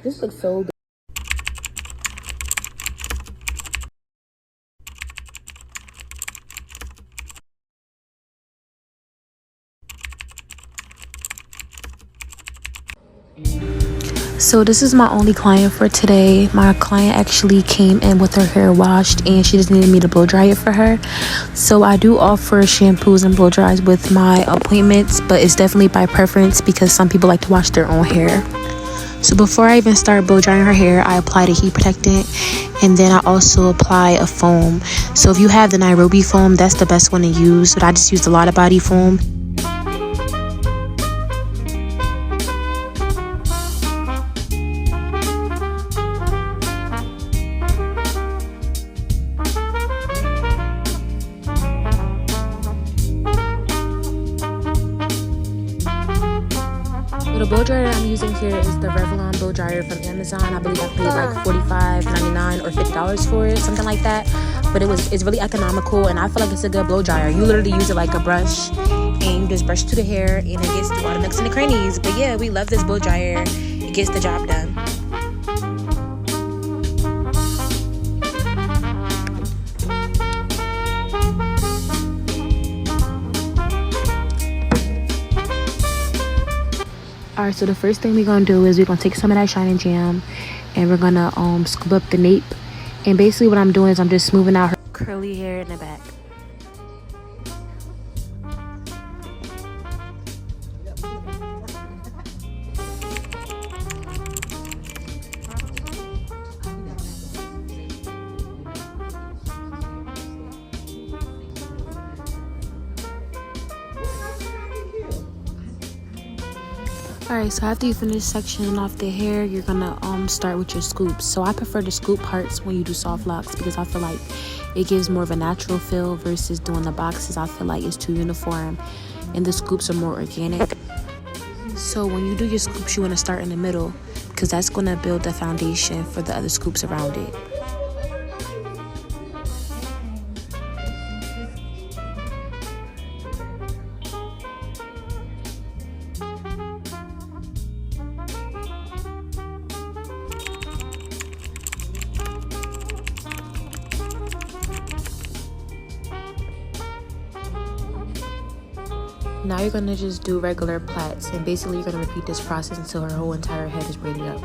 This looks so good. So this is my only client for today. My client actually came in with her hair washed and she just needed me to blow dry it for her. So I do offer shampoos and blow dries with my appointments, but it's definitely by preference because some people like to wash their own hair. So before I even start blow drying her hair, I apply the heat protectant and then I also apply a foam. So if you have the Nairobi foam, that's the best one to use, but I just used a lot of body foam. The blow dryer that I'm using here is the Revlon blow dryer from Amazon. I believe I paid like $45.99 or $50 for it, something like that. But it's really economical and I feel like it's a good blow dryer. You literally use it like a brush and you just brush to the hair and it gets through all the nooks and the crannies. But yeah, we love this blow dryer. It gets the job done. Alright, so the first thing we're gonna do is we're gonna take some of that Shine and Jam and we're gonna scoop up the nape. And basically what I'm doing is I'm just smoothing out her curly hair in the back. Alright, so after you finish sectioning off the hair, you're gonna start with your scoops. So I prefer the scoop parts when you do soft locks because I feel like it gives more of a natural feel versus doing the boxes. I feel like it's too uniform and the scoops are more organic. So when you do your scoops, you want to start in the middle because that's going to build the foundation for the other scoops around it. Now you're gonna just do regular plaits and basically you're gonna repeat this process until her whole entire head is braided up.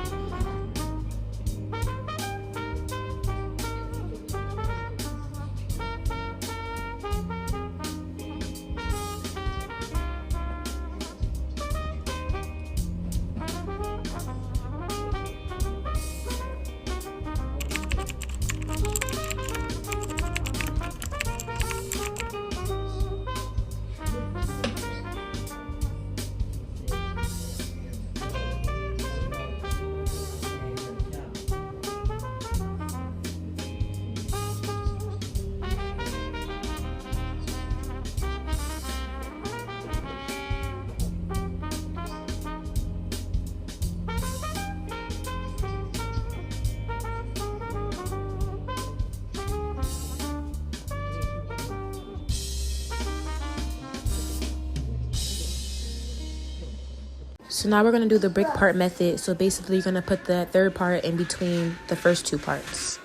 So now we're going to do the brick part method. So basically you're going to put the third part in between the first two parts.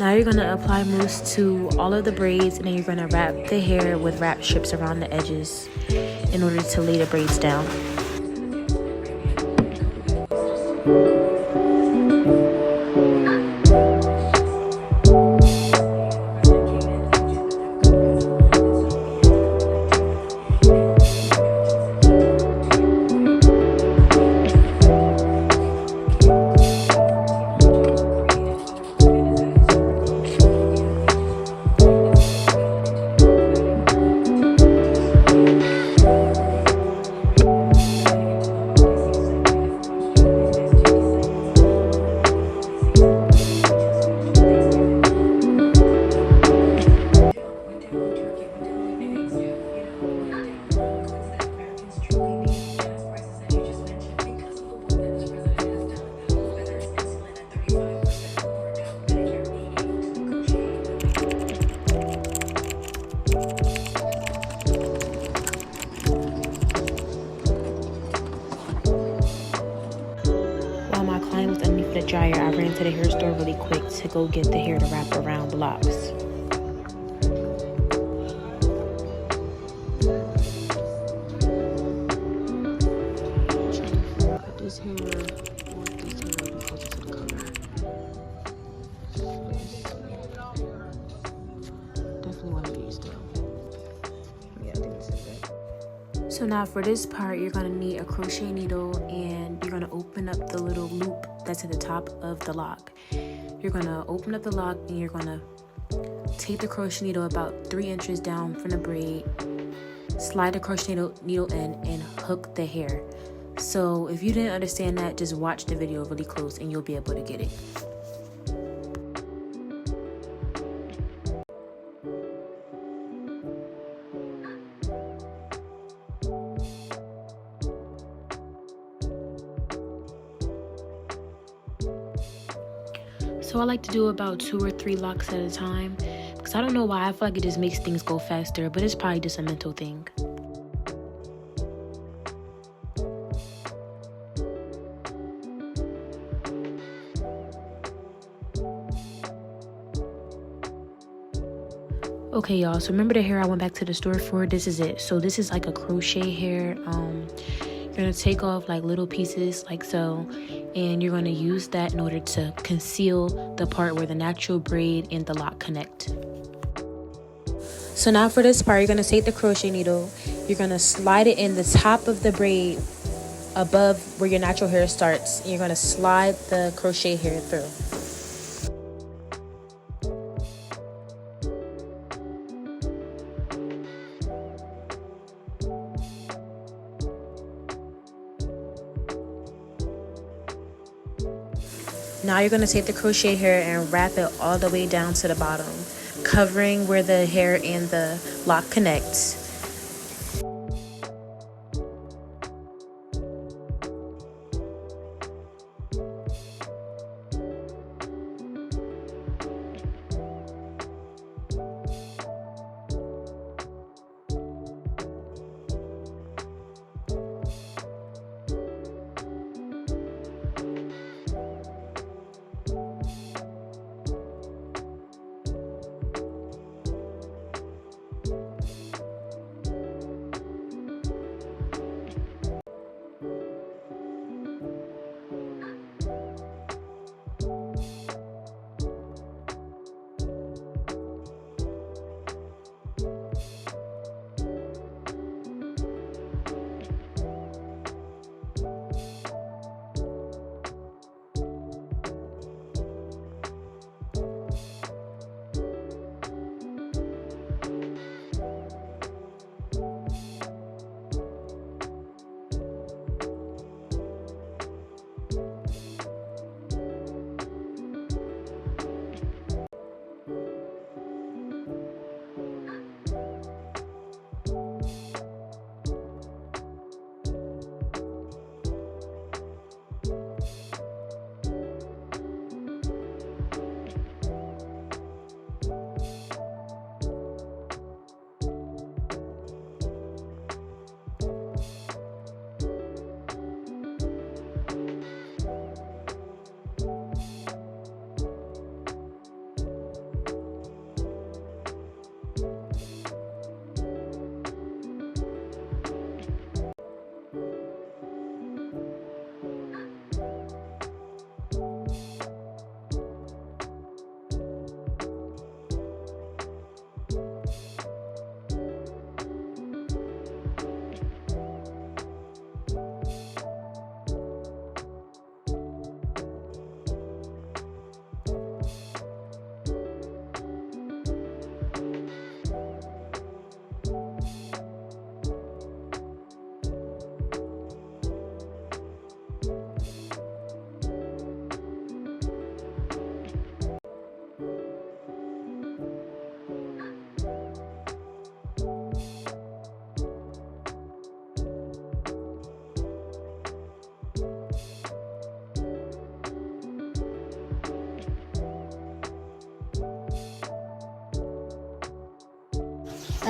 Now you're going to apply mousse to all of the braids, and then you're going to wrap the hair with wrap strips around the edges in order to lay the braids down. While my client was underneath the dryer, I ran to the hair store really quick to go get the hair to wrap around the locks. Put this hair more detailed closer to the color. Definitely one of these though. Yeah, I think this is it. So now for this part, you're going to need a crochet needle, and you're going to open up the little loop that's at the top of the lock. You're going to open up the lock, and you're going to take the crochet needle about 3 inches down from the braid, slide the crochet needle in, and hook the hair. So if you didn't understand that, just watch the video really close and you'll be able to get it. So I like to do about 2 or 3 locks at a time, because I don't know why, I feel like it just makes things go faster, but it's probably just a mental thing. Okay, y'all, so remember the hair I went back to the store for? This is it. So this is like a crochet hair. You're gonna take off like little pieces like so, and you're gonna use that in order to conceal the part where the natural braid and the lock connect. So now for this part, you're gonna take the crochet needle, you're gonna slide it in the top of the braid above where your natural hair starts, and you're gonna slide the crochet hair through. Now you're going to take the crochet hair and wrap it all the way down to the bottom, covering where the hair and the lock connects.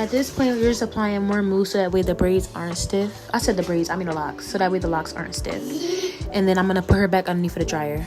At this point, you're just applying more mousse so that way the braids aren't stiff. I said the braids, I mean the locks. So that way the locks aren't stiff. And then I'm going to put her back underneath for the dryer.